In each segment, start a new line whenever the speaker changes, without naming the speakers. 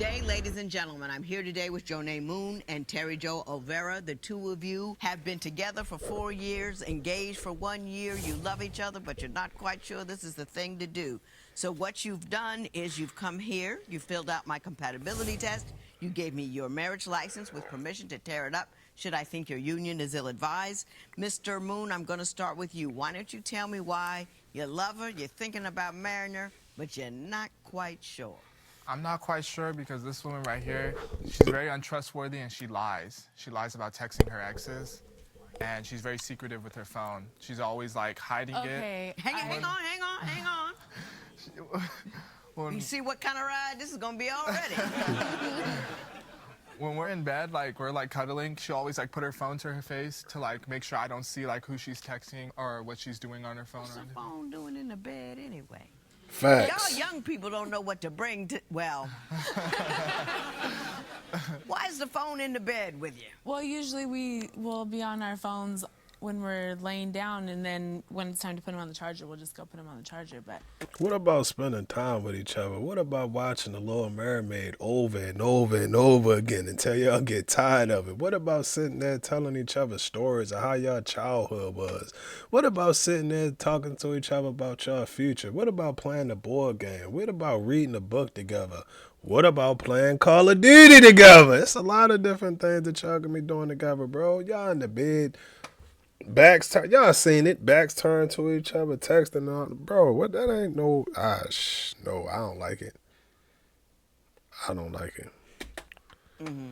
day, ladies and gentlemen, I'm here today with Jonay Moon and Terry Jo Olvera. The two of you have been together for 4 years, engaged for 1 year. You love each other, but you're not quite sure this is the thing to do. So what you've done is you've come here, you filled out my compatibility test, you gave me your marriage license with permission to tear it up should I think your union is ill-advised. Mr. Moon, I'm going to start with you. Why don't you tell me why you love her, you're thinking about marrying her, but you're not quite sure?
I'm not quite sure because this woman right here, she's very untrustworthy and she lies. She lies about texting her exes, and she's very secretive with her phone. She's always like hiding it.
Hang on. You see what kind of ride this is gonna be already.
When we're in bed, like we're like cuddling, she'll always like put her phone to her face to like make sure I don't see like who she's texting or what she's doing on her phone.
What's the phone doing in the bed anyway?
Facts.
Y'all young people don't know what to bring to, well. Why is the phone in the bed with you?
Well, usually we will be on our phones when we're laying down, and then when it's time to put them on the charger, we'll just go put them on the charger. But
What about spending time with each other? What about watching The Little Mermaid over and over and over again until y'all get tired of it? What about sitting there telling each other stories of how y'all childhood was? What about sitting there talking to each other about y'all future? What about playing a board game? What about reading a book together? What about playing Call of Duty together? It's a lot of different things that y'all can be doing together, bro. Y'all in the bed. Backs turn, y'all seen it. Backs turned to each other, texting on, bro. What that ain't no. No, I don't like it. I don't like it.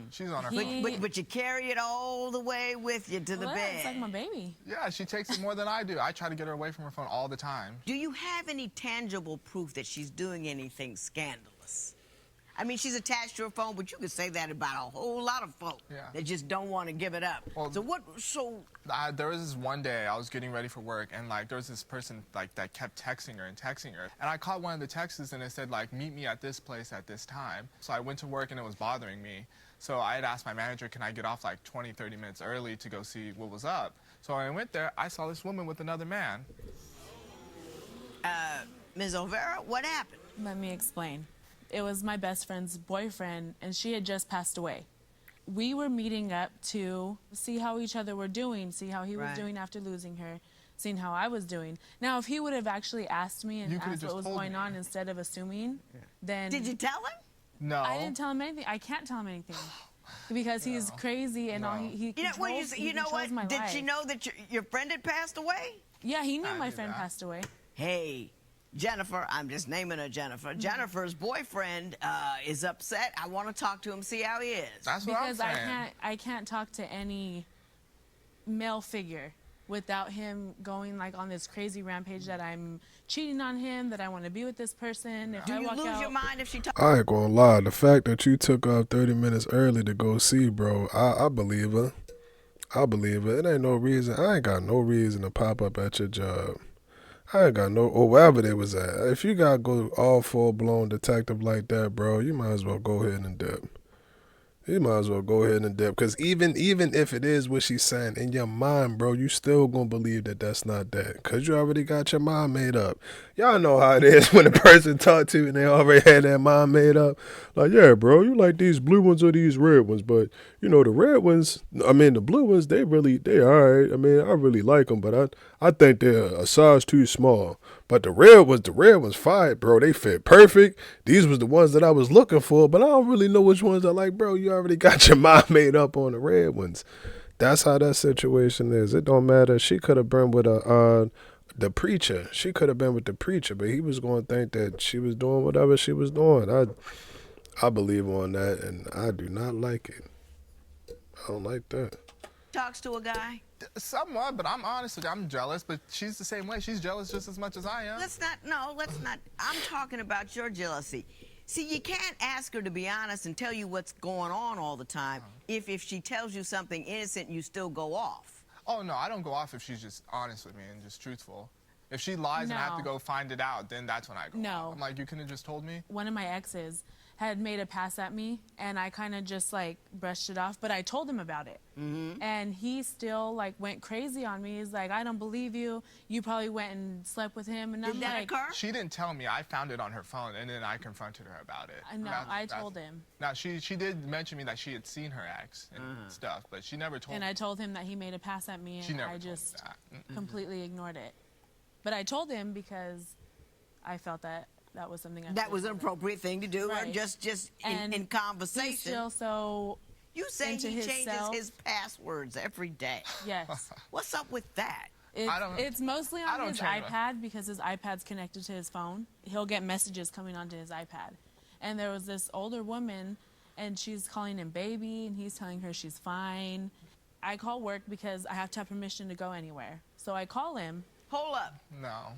She's on her phone.
But you carry it all the way with you to the bed.
It's like my baby.
Yeah, she takes it more than I do. I try to get her away from her phone all the time.
Do you have any tangible proof that she's doing anything scandalous? I mean, she's attached to her phone, but you could say that about a whole lot of folk that just don't want to give it up.
Well, there was this one day I was getting ready for work, and like there was this person like that kept texting her, and I caught one of the texts and it said like, meet me at this place at this time. So I went to work and it was bothering me. So I had asked my manager, can I get off like 20, 30 minutes early to go see what was up? So when I went there, I saw this woman with another man.
Ms. Olvera, what happened?
Let me explain. It was my best friend's boyfriend, and she had just passed away. We were meeting up to see how each other were doing, see how he was doing after losing her, seeing how I was doing. Now, if he would have actually asked me and asked what was going on instead of assuming, then...
Did you tell him?
No.
I didn't tell him anything. I can't tell him anything. Because he's crazy and all he controls,
you know what?
My
Did
life.
she know that your friend had passed away?
Yeah, he knew my friend passed away.
Hey, Jennifer, I'm just naming her Jennifer. Jennifer's boyfriend is upset. I want to talk to him, see how he is.
That's what I'm saying.
Because I can't talk to any male figure without him going like on this crazy rampage that I'm cheating on him, that I want to be with this person. If
Do
I
you
walk
lose
out,
your mind if she talks?
I ain't gonna lie. The fact that you took off 30 minutes early to go see, bro, I believe her. I believe her. It ain't no reason. I ain't got no reason to pop up at your job. I ain't got no, or wherever they was at. If you gotta go all full-blown detective like that, bro, you might as well go ahead and dip. You might as well go ahead and dip. Because even if it is what she's saying, in your mind, bro, you still gonna believe that that's not that. Because you already got your mind made up. Y'all know how it is when a person talk to you and they already had their mind made up. Like, yeah, bro, you like these blue ones or these red ones. But, you know, the red ones, I mean, the blue ones, they all right. I mean, I really like them. But I think they're a size too small. But the red ones fire, bro. They fit perfect. These was the ones that I was looking for, but I don't really know which ones I like, bro. You already got your mind made up on the red ones. That's how that situation is. It don't matter. She could have been with the preacher. She could have been with the preacher, but he was going to think that she was doing whatever she was doing. I believe on that, and I do not like it. I don't like that.
Talks to a guy?
Somewhat, but I'm honest with you. I'm jealous, but she's the same way. She's jealous just as much as I am.
Let's not. I'm talking about your jealousy. See, you can't ask her to be honest and tell you what's going on all the time. If she tells you something innocent, you still go off.
Oh, no, I don't go off if she's just honest with me and just truthful. If she lies and I have to go find it out, then that's when I go off. I'm like, you couldn't have just told me?
One of my exes had made a pass at me, and I kind of just like brushed it off, but I told him about it. And he still like went crazy on me. He's like, I don't believe you. You probably went and slept with him. And I'm
Did that
like,
occur?
She didn't tell me. I found it on her phone, and then I confronted her about it.
No, I told him.
Now, she did mention me that she had seen her ex and stuff, but she never told
And
me.
I told him that he made a pass at me,
She
and
never
I
told me
just
that.
completely ignored it. But I told him because I felt that that was something I
That
should
was an
have done.
appropriate thing to do, or
Right.
just
And
in conversation.
He's still so
You say
into
he changes
himself.
his passwords every day.
Yes.
What's up with that?
It's mostly
I
on
don't
his
change
iPad because his iPad's connected to his phone. He'll get messages coming onto his iPad. And there was this older woman, and she's calling him baby, and he's telling her she's fine. I call work because I have to have permission to go anywhere. So I call him.
Hold up.
No,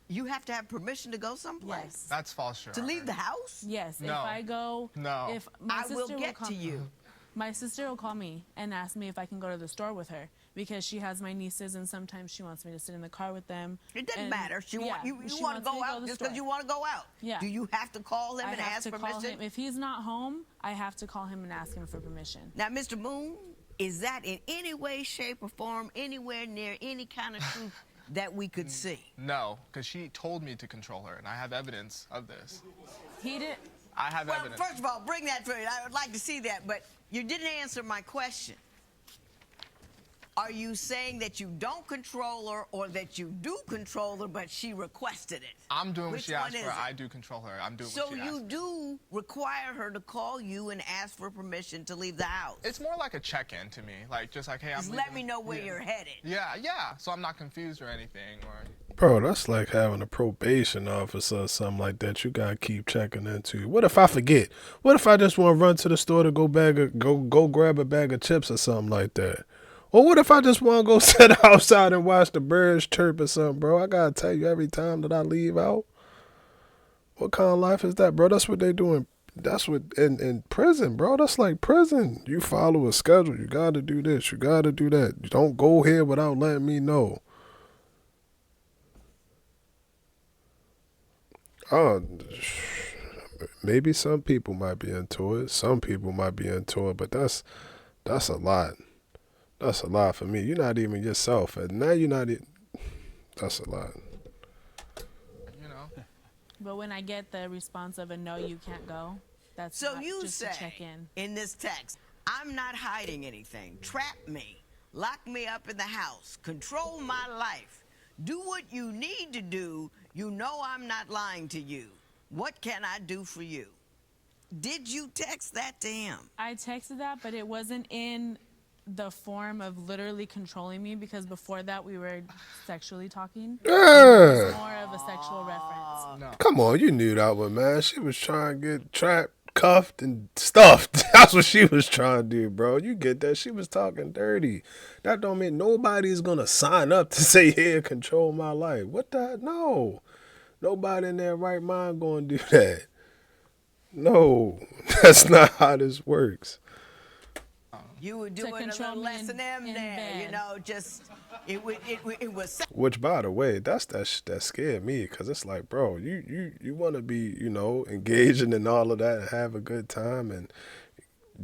You have to have permission to go someplace?
Yes.
that's false, Sharon.
To leave the house?
Yes.
No.
If I go.
No.
If my
I
sister
will get
call
to
me.
you.
My sister will call me and ask me if I can go to the store with her because she has my nieces and sometimes she wants me to sit in the car with them.
It doesn't
And,
matter. You
yeah,
want
she
to
wants
go
me to
out
to the
just because
store.
you want to go out.
Yeah.
Do you have to call him
I
and
have
ask
to
permission?
call him. If he's not home, I have to call him and ask him for permission.
Now, Mr. Moon, is that in any way, shape, or form, anywhere near any kind of truth that we could see?
No, because she told me to control her, and I have evidence of this.
He did.
I have
Well,
evidence.
first of all, bring that for me. I would like to see that, but you didn't answer my question. Are you saying that you don't control her or that you do control her, but she requested it?
I'm doing what
Which
she
one
asked
is
for.
it?
I do control her. I'm doing
So
what she
you
asked.
do require her to call you and ask for permission to leave the house.
It's more like a check-in to me, like just like, hey, I'm
Just
leaving.
let me know where
Yeah.
you're headed.
Yeah. So I'm not confused or anything, or.
Bro, that's like having a probation officer or something like that. You gotta keep checking into. What if I forget? What if I just want to run to the store to go grab a bag of chips or something like that? Or what if I just want to go sit outside and watch the birds chirp or something, bro? I gotta tell you every time that I leave out. What kind of life is that, bro? That's what they doing. That's what in prison, bro. That's like prison. You follow a schedule. You gotta do this. You gotta do that. You don't go here without letting me know. Oh, maybe some people might be into it. Some people might be into it, but that's a lot. That's a lot for me. You're not even yourself, and now you're not. That's a lot.
You know.
But when I get the response of a no, you can't go, that's
So
not
you
just
say
to check in.
in this text, I'm not hiding anything. Trap me. Lock me up in the house. Control my life. Do what you need to do. You know I'm not lying to you. What can I do for you? Did you text that to him?
I texted that, but it wasn't in the form of literally controlling me because before that we were sexually talking. It was more of a sexual reference.
No.
Come on, you knew that one, man. She was trying to get trapped, cuffed, and stuffed. That's what she was trying to do, bro. You get that? She was talking dirty. That don't mean nobody's gonna sign up to say, "Here, control my life." What the? No, nobody in their right mind gonna do that. No, that's not how this works.
You were doing a
control
little
me
less than them
in
there,
bed.
you know, just, it was
Which, by the way, that scared me because it's like, bro, you want to be, engaging in all of that and have a good time and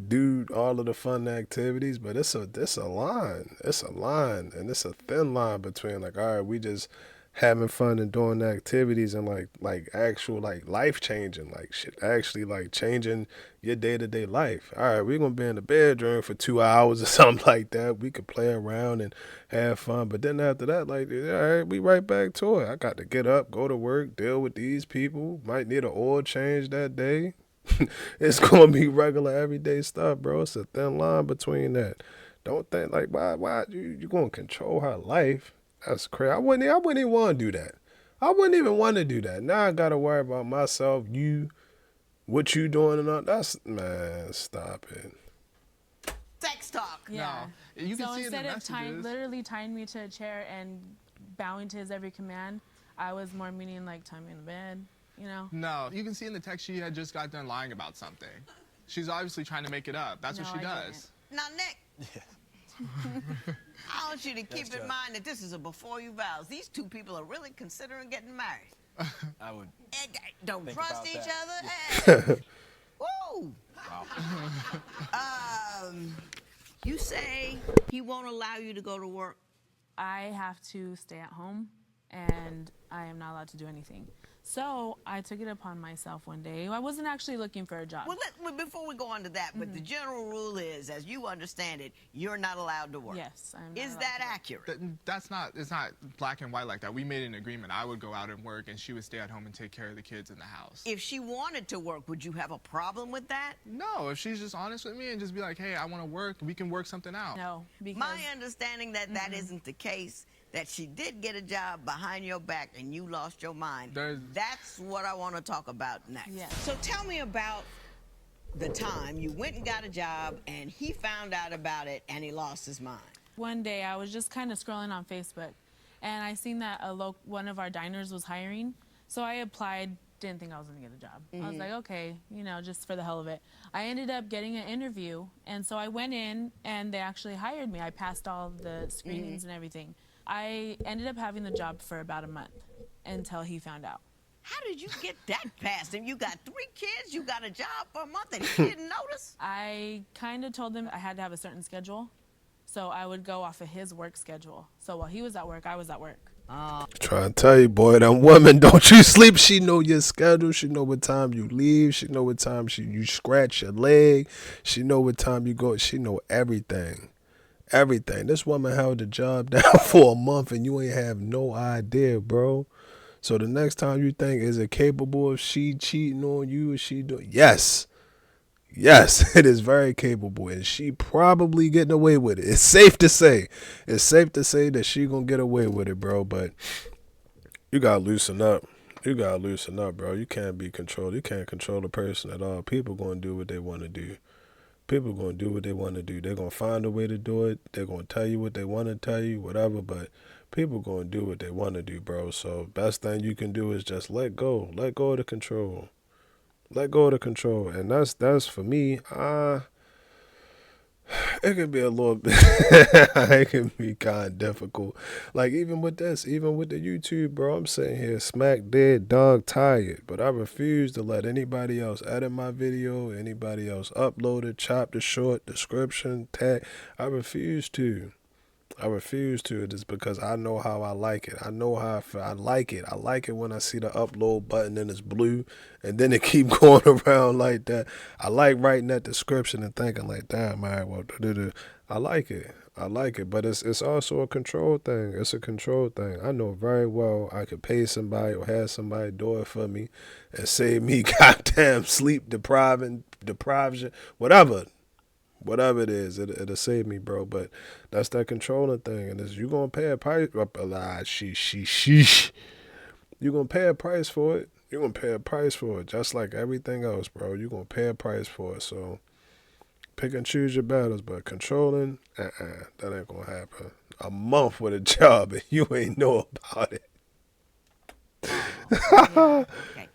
do all of the fun activities, but it's a line, and it's a thin line between like, all right, we just having fun and doing activities and like actual like life changing, like shit actually like changing your day-to-day life. All right, we're gonna be in the bedroom for 2 hours or something like that. We could play around and have fun, but then after that, like, all right, we right back to it. I got to get up, go to work, deal with these people, might need an oil change that day. It's gonna be regular everyday stuff, bro. It's a thin line between that. Don't think like, why you gonna control her life? That's crazy. I wouldn't even want to do that. I wouldn't even want to do that. Now I gotta worry about myself, you, what you doing and all. That's, man, stop it.
sex talk.
Yeah.
No. You can
so
see in the
instead of
messages.
literally tying me to a chair and bowing to his every command, I was more meaning like tie me in the bed,
No, you can see in the text she had just got done lying about something. She's obviously trying to make it up. That's what
No,
she
I
does.
Now, Nick, I want you to keep in mind that this is a before you vows. These two people are really considering getting married.
I would.
And they don't
Think
trust
about
each
that.
other. Hey. Woo! You say he won't allow you to go to work?
I have to stay at home, and I am not allowed to do anything. So I took it upon myself one day. I wasn't actually looking for a job.
Well, before we go on to that, but the general rule is, as you understand it, you're not allowed to work.
Yes, I'm not
Is
allowed
that
to work.
accurate?
It's not black and white like that. We made an agreement. I would go out and work, and she would stay at home and take care of the kids in the house.
If she wanted to work, would you have a problem with that?
No, if she's just honest with me and just be like, hey, I want to work, we can work something out.
No, because
My understanding that isn't the case, that she did get a job behind your back and you lost your mind. That's what I want to talk about next.
Yeah.
So tell me about the time you went and got a job and he found out about it and he lost his mind.
one day I was just kind of scrolling on Facebook, and I seen that one of our diners was hiring. So I applied, didn't think I was gonna get a job. I was like, okay, you know, just for the hell of it. I ended up getting an interview, and so I went in and they actually hired me. I passed all the screenings and everything. I ended up having the job for about a month until he found out.
How did you get that past him? You got 3 kids, you got a job for a month, and he didn't notice?
I kind of told him I had to have a certain schedule, so I would go off of his work schedule. So while he was at work, I was at work.
Trying to tell you, boy, that woman, don't you sleep. She know your schedule. She know what time you leave. She know what time you scratch your leg. She know what time you go. She know everything. Everything. This woman held the job down for a month and you ain't have no idea, bro. So the next time you think, is it capable of she cheating on you? Is she doing? Yes. Yes, it is very capable, and she probably getting away with it. It's safe to say. It's safe to say that she gonna get away with it, bro. But you gotta loosen up. You gotta loosen up, bro. You can't be controlled. You can't control a person at all. People gonna do what they want to do. People gonna do what they want to do. They're gonna find a way to do it. They're gonna tell you what they want to tell you, whatever. But people gonna do what they want to do, bro. So best thing you can do is just let go. Let go of the control. Let go of the control. And that's for me. It can be a little bit, it can be kind of difficult. Like even with this, even with the YouTube, bro, I'm sitting here smack dead, dog tired. But I refuse to let anybody else edit my video, anybody else upload it, chop the short, description, tag. I refuse to. I refuse to, just because I know how I like it. I know how I feel. I like it. I like it when I see the upload button and it's blue and then it keep going around like that. I like writing that description and thinking like, damn, all right, well, I like it. I like it. But it's also a control thing. It's a control thing. I know very well I could pay somebody or have somebody do it for me and save me goddamn sleep deprivation, whatever. Whatever it is, it'll save me, bro. But that's that controlling thing, and you gonna pay a price. Sheesh. You gonna pay a price for it. You gonna pay a price for it, just like everything else, bro. You gonna pay a price for it. So pick and choose your battles, but controlling, that ain't gonna happen. A month with a job and you ain't know about it.
Okay.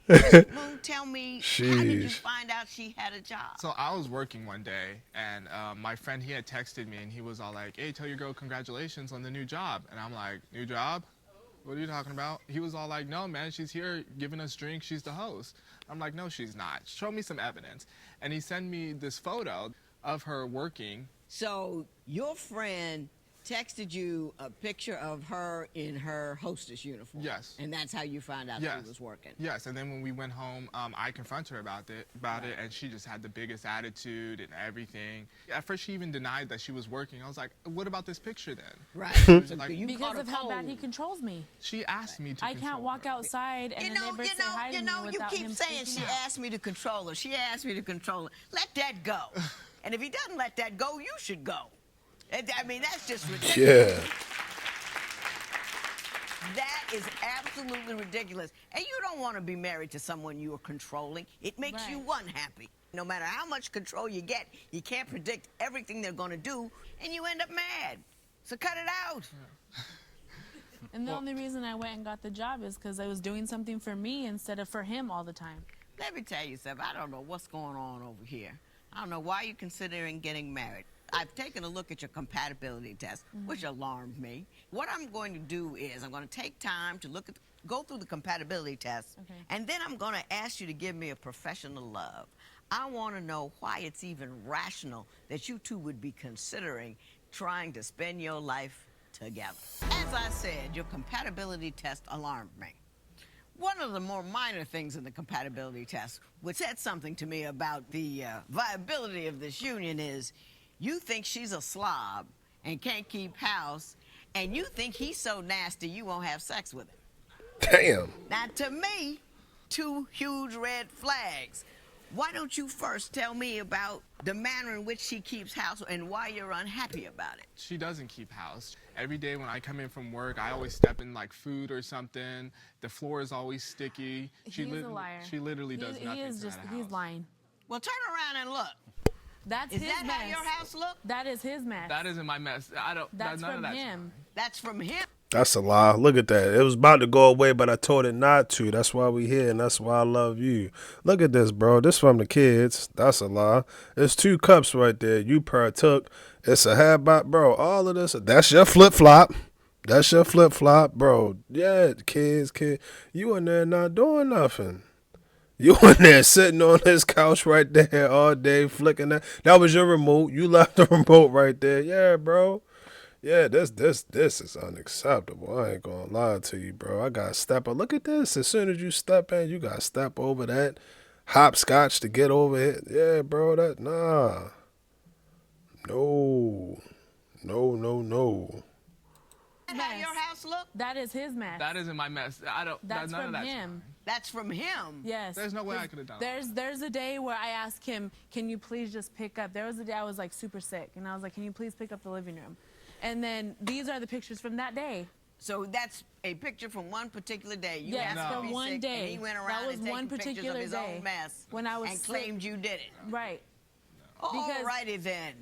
Mr. Moon, tell me, how did you
Sheesh.
find out she had a job?
So I was working one day, and my friend, he had texted me, and he was all like, hey, tell your girl congratulations on the new job. And I'm like, new job? What are you talking about? He was all like, no, man, she's here giving us drinks. She's the host. I'm like, no, she's not. Show me some evidence. And he sent me this photo of her working.
So your friend texted you a picture of her in her hostess uniform.
Yes.
And that's how you found out
Yes.
she was working.
Yes, and then when we went home, I confronted her about it, and she just had the biggest attitude and everything. At first, she even denied that she was working. I was like, what about this picture then?
Right.
was
So
like-
you
Because
caught a
of how bad he
cold.
controls me.
She asked me to
I can't
control
walk
her.
outside and
You
the
know,
neighbors say hi to me
you
without
keep
him
saying
speaking
she
out.
asked me to control her. She asked me to control her. Let that go. And if he doesn't let that go, you should go. I mean, that's just ridiculous.
Yeah.
That is absolutely ridiculous. And you don't want to be married to someone you are controlling. It makes you unhappy. No matter how much control you get, you can't predict everything they're going to do, and you end up mad. So cut it out.
And the only reason I went and got the job is because I was doing something for me instead of for him all the time.
Let me tell you something. I don't know what's going on over here. I don't know why you're considering getting married. I've taken a look at your compatibility test, which alarmed me. What I'm going to do is I'm going to take time to go through the compatibility test,
Okay.
and then I'm going to ask you to give me a professional love. I want to know why it's even rational that you two would be considering trying to spend your life together. As I said, your compatibility test alarmed me. One of the more minor things in the compatibility test, which said something to me about the viability of this union, is you think she's a slob and can't keep house, and you think he's so nasty you won't have sex with him.
Damn.
Now, to me, two huge red flags. Why don't you first tell me about the manner in which she keeps house and why you're unhappy about it?
She doesn't keep house. Every day when I come in from work, I always step in like food or something. The floor is always sticky.
He's a liar.
She literally does nothing.
He is just, he's lying.
Well, turn around and look.
That's
Is
his
that
mess.
how your house look?
That is his mess.
That isn't my mess. I don't.
That's
none
from
of that's
him.
That's from him.
That's a lie. Look at that. It was about to go away, but I told it not to. That's why we here, and that's why I love you. Look at this, bro. This from the kids. That's a lie. It's 2 cups right there. You partook. It's a habit, bro. All of this. That's your flip-flop. That's your flip-flop, bro. Yeah, kids. You in there not doing nothing. You in there sitting on this couch right there all day, flicking that. That was your remote. You left the remote right there. Yeah, bro. Yeah, this is unacceptable. I ain't gonna lie to you, bro. I gotta step up. Look at this. As soon as you step in, you gotta step over that hopscotch to get over it. Yeah, bro. That nah. No.
Is that how your house look?
That is his mess.
That isn't my mess. I don't.
That's
none
from
of that's
him.
That's from him.
Yes.
There's no way I could have done it.
There's a day where I asked him, can you please just pick up? There was a day I was like super sick, and I was like, can you please pick up the living room? And then these are the pictures from that day.
So that's a picture from one particular day. You
Yes,
asked him to
from
be
one
sick,
day.
and he went
That
around
was
and
one
taking pictures of
particular
his
day
own mess
when I was
and
sick.
claimed you did it.
Right.
All righty then.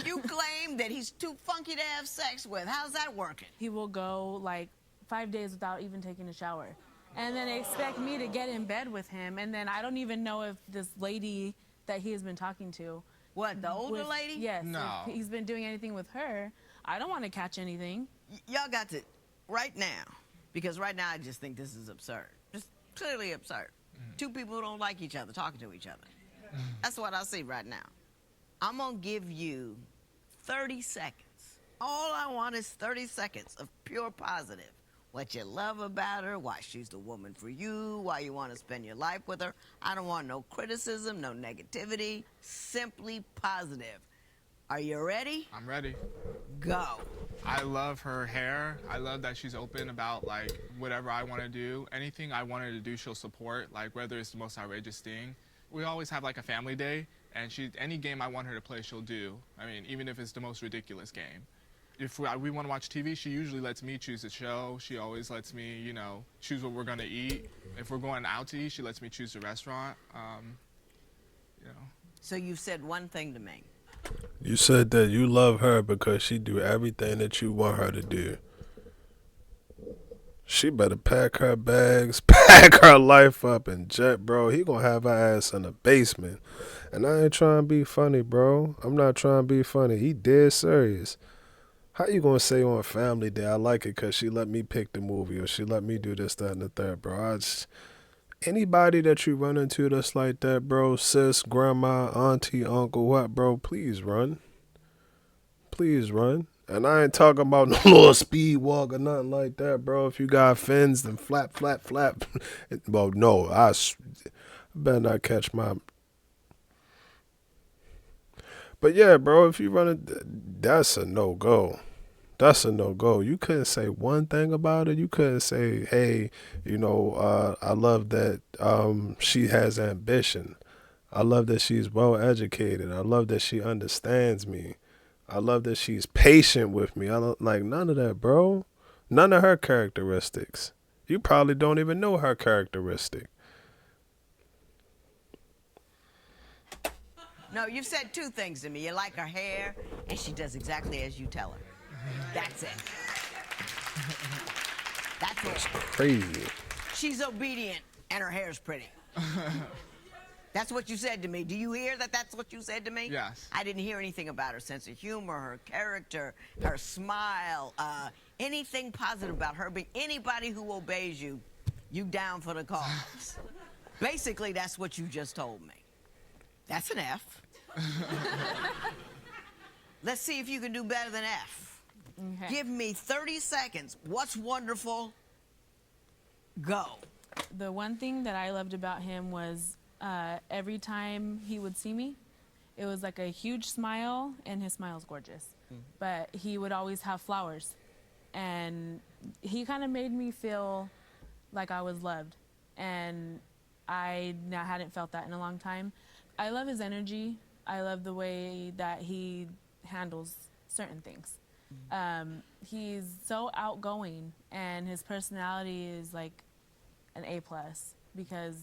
You claim that he's too funky to have sex with. How's that working?
He will go like 5 days without even taking a shower. And then expect me to get in bed with him. And then I don't even know if this lady that he has been talking to.
What, the older lady?
Yes.
No.
If he's been doing anything with her. I don't want to catch anything.
Y'all got to, right now, because right now I just think this is absurd. Just clearly absurd. Two people who don't like each other talking to each other. That's what I see right now. I'm going to give you 30 seconds. All I want is 30 seconds of pure positive. What you love about her, why she's the woman for you, why you want to spend your life with her. I don't want no criticism, no negativity, simply positive. Are you ready?
I'm ready.
Go.
I love her hair. I love that she's open about like whatever I want to do. Anything I want her to do, she'll support. Like whether it's the most outrageous thing. We always have like a family day, and any game I want her to play, she'll do. I mean, even if it's the most ridiculous game. If we want to watch TV, she usually lets me choose the show. She always lets me, you know, choose what we're gonna eat. If we're going out to eat, she lets me choose the restaurant. You know.
So you've said one thing to me.
You said that you love her because she do everything that you want her to do. She better pack her bags, pack her life up, and jet, bro. He gonna have her ass in the basement. And I ain't trying to be funny, bro. I'm not trying to be funny. He dead serious. How you gonna say on Family Day I like it because she let me pick the movie or she let me do this, that, and the third, bro? Anybody that you run into that's like that, bro, sis, grandma, auntie, uncle, what, bro, please run. Please run. And I ain't talking about no little speed walk or nothing like that, bro. If you got fins, then flap, flap, flap. Well, no, I better not catch my... But yeah, bro, if you run it, that's a no-go. That's a no-go. You couldn't say one thing about it. You couldn't say, hey, you know, I love that she has ambition. I love that she's well-educated. I love that she understands me. I love that she's patient with me. Like, none of that, bro. None of her characteristics. You probably don't even know her characteristic.
No, you've said two things to me. You like her hair, and she does exactly as you tell her. That's it. That's it.
Crazy.
She's obedient, and her hair's pretty. That's what you said to me. Do you hear that that's what you said to me?
Yes.
I didn't hear anything about her sense of humor, her character, her smile, anything positive about her. But anybody who obeys you, you down for the cause. Basically, that's what you just told me. That's an F. Let's see if you can do better than F.
Okay.
Give me 30 seconds. What's wonderful? Go.
The one thing that I loved about him was every time he would see me, it was like a huge smile, and his smile's gorgeous. But he would always have flowers. And he kind of made me feel like I was loved. And I hadn't felt that in a long time. I love his energy. I love the way that he handles certain things. He's so outgoing, and his personality is like an A+, because,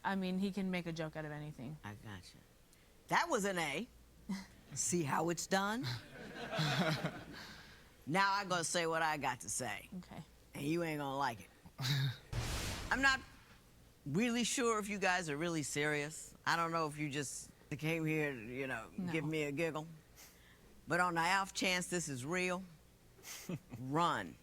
I mean, he can make a joke out of anything.
I got you. That was an A. See how it's done? Now I'm going to say what I got to say.
Okay.
And you ain't going to like it. I'm not really sure if you guys are really serious. I don't know if you just came here to, you know, give me a giggle. But on the off chance this is real, run.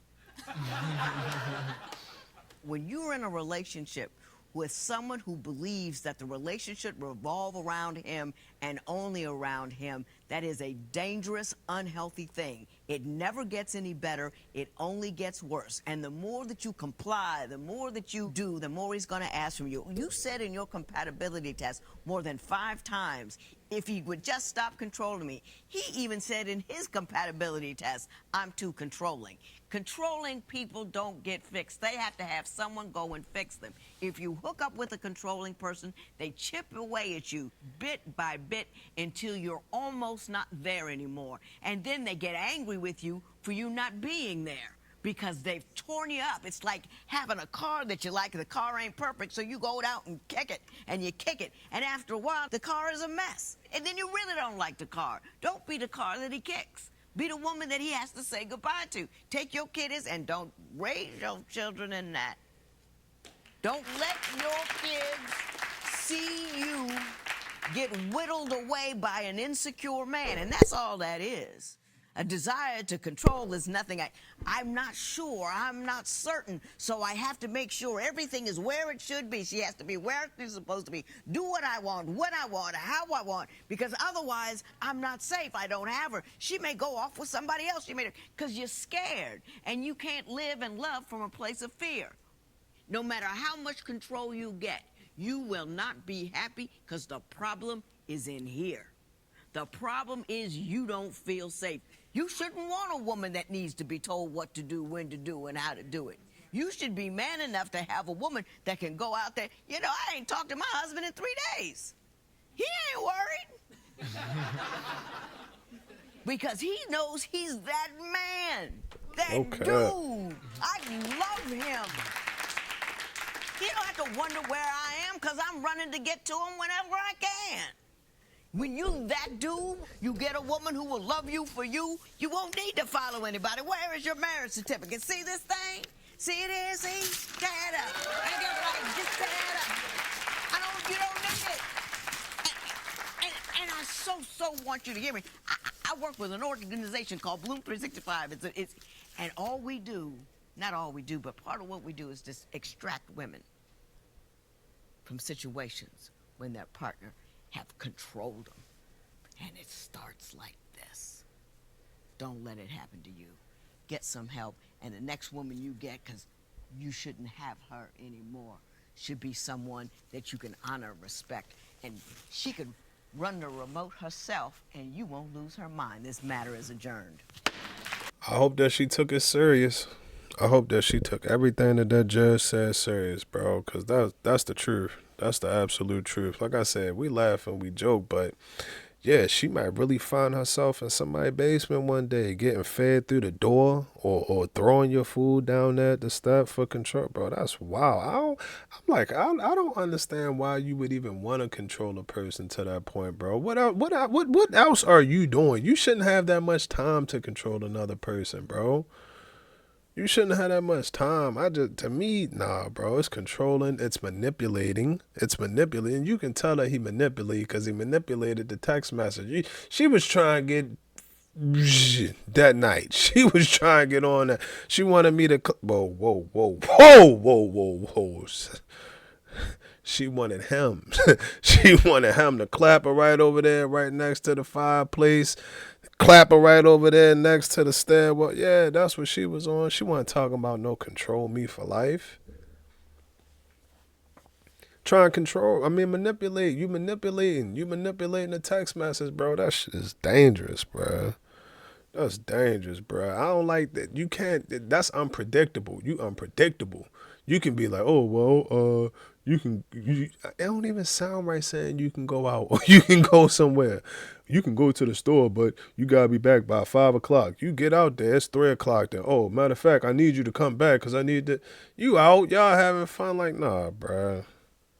When you're in a relationship with someone who believes that the relationship revolve around him and only around him, that is a dangerous, unhealthy thing. It never gets any better. It only gets worse. And the more that you comply, the more that you do, the more he's going to ask from you. You said in your compatibility test more than 5 times, if he would just stop controlling me. He even said in his compatibility test, I'm too controlling. Controlling people don't get fixed. They have to have someone go and fix them. If you hook up with a controlling person, they chip away at you bit by bit until you're almost not there anymore. And then they get angry with you for you not being there, because they've torn you up. It's like having a car that you like. The car ain't perfect, so you go out and kick it, and you kick it. And after a while, the car is a mess. And then you really don't like the car. Don't be the car that he kicks. Be the woman that he has to say goodbye to. Take your kiddies and don't raise your children in that. Don't let your kids see you get whittled away by an insecure man. And that's all that is. A desire to control is nothing. I'm not sure. I'm not certain. So I have to make sure everything is where it should be. She has to be where she's supposed to be. Do what I want, when I want, how I want. Because otherwise, I'm not safe. I don't have her. She may go off with somebody else. Because you're scared. And you can't live and love from a place of fear. No matter how much control you get, you will not be happy, because the problem is in here. The problem is you don't feel safe. You shouldn't want a woman that needs to be told what to do, when to do, and how to do it. You should be man enough to have a woman that can go out there. You know, I ain't talked to my husband in 3 days. He ain't worried. Because he knows he's that man, that dude. I love him. He don't have to wonder where I am, because I'm running to get to him whenever I can. When you that dude, you get a woman who will love you for you, you won't need to follow anybody. Where is your marriage certificate? See this thing? See it is? See? Stand up. Ain't that right? Just stand up. You don't need it. And I so want you to hear me. I work with an organization called Bloom 365. And all we do, not all we do, but part of what we do is just extract women from situations when their partner have controlled them. And it starts like this. Don't let it happen to you. Get some help, and the next woman you get, because you shouldn't have her anymore, should be someone that you can honor and respect. And she could run the remote herself, and you won't lose her mind. This matter is adjourned.
I hope that she took it serious. I hope that she took everything that judge said serious, bro, because that's the truth. That's the absolute truth. Like I said, we laugh and we joke, but yeah, she might really find herself in somebody's basement one day, getting fed through the door or throwing your food down there at the step for control. Bro, that's wild. I don't understand why you would even want to control a person to that point, bro. What else are you doing? You shouldn't have that much time to control another person, bro. You shouldn't have that much time. To me, nah, bro. It's controlling. It's manipulating. You can tell that he manipulated, because he manipulated the text message. She was trying to get that night. She was trying to get on that. She wanted me to. Whoa. She wanted him. She wanted him to clap her right over there, right next to the fireplace. Clap her right over there next to the stairwell. Yeah, that's what she was on. She wasn't talking about no control me for life. Try and control, manipulate. You manipulating the text message, bro. That shit is dangerous, bro. That's dangerous, bro. I don't like that. You can't, that's unpredictable. You unpredictable. You can be like, oh, well, it don't even sound right saying you can go out or you can go somewhere. You can go to the store, but you gotta be back by 5 o'clock. You get out there, it's 3 o'clock then. Oh, matter of fact, I need you to come back because I need to, you out, y'all having fun. Like, nah, bro.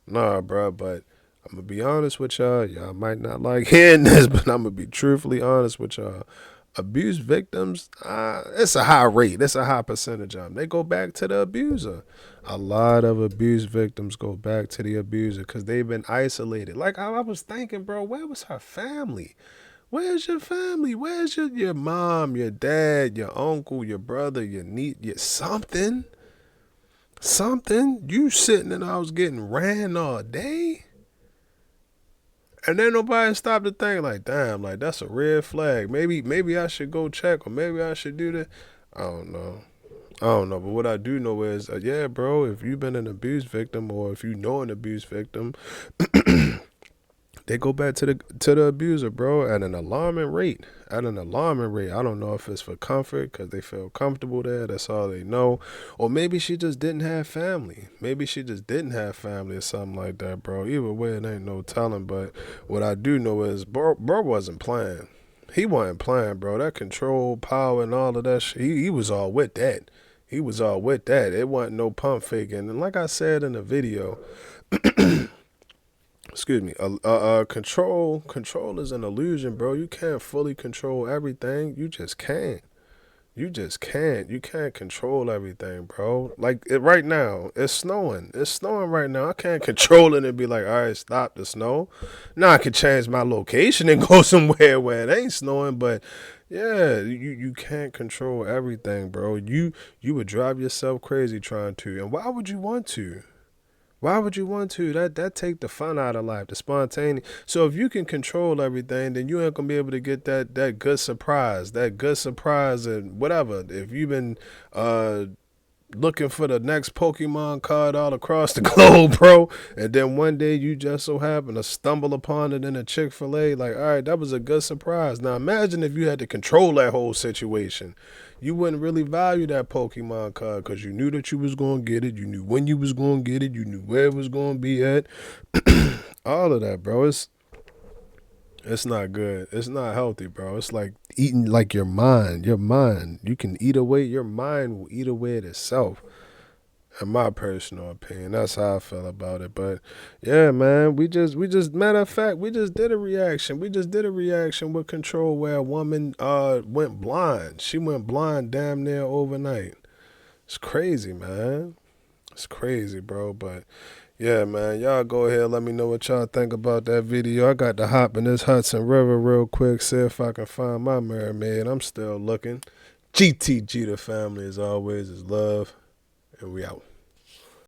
Nah, bro, but I'm going to be honest with y'all. Y'all might not like hearing this, but I'm going to be truthfully honest with y'all. Abuse victims, it's a high rate. It's a high percentage of them. They go back to the abuser. A lot of abuse victims go back to the abuser because they've been isolated. Like I was thinking, bro, where was her family? Where's your family? Where's your mom, your dad, your uncle, your brother, your niece, your something? Something, you sitting in the house getting ran all day, and then nobody stopped to think like, damn, like that's a red flag. Maybe I should go check, or maybe I should do that. I don't know, but what I do know is, yeah, bro, if you've been an abuse victim, or if you know an abuse victim, they go back to the abuser, bro, at an alarming rate. I don't know if it's for comfort because they feel comfortable there. That's all they know. Or maybe she just didn't have family. Maybe she just didn't have family or something like that, bro. Either way, it ain't no telling. But what I do know is bro wasn't playing. He wasn't playing, bro. That control, power, and all of that shit, he was all with that. He was all with that. It wasn't no pump faking. And like I said in the video, excuse me, control is an illusion, bro. You can't fully control everything. You just can't. You can't control everything, bro. Like right now, it's snowing. It's snowing right now. I can't control it and be like, all right, stop the snow. Now I can change my location and go somewhere where it ain't snowing, but yeah, you can't control everything, bro. You would drive yourself crazy trying to. And why would you want to? Why would you want to? That take the fun out of life, the spontaneity. So if you can control everything, then you ain't gonna be able to get that good surprise, and whatever. If you've been looking for the next Pokemon card all across the globe, bro, and then one day you just so happen to stumble upon it in a Chick-fil-A, like, all right, that was a good surprise. Now imagine if you had to control that whole situation. You wouldn't really value that Pokemon card because you knew that you was going to get it. You knew when you was going to get it. You knew where it was going to be at. All of that, bro. It's not good. It's not healthy, bro. It's like eating like your mind. Your mind. You can eat away. Your mind will eat away at itself. In my personal opinion, that's how I feel about it. But yeah, man, we just matter of fact, we just did a reaction. We just did a reaction with control where a woman went blind. She went blind damn near overnight. It's crazy, man. It's crazy, bro. But yeah, man, y'all go ahead. Let me know what y'all think about that video. I got to hop in this Hudson River real quick, see if I can find my mermaid. I'm still looking. GTG, the family, as always, is love. And we out.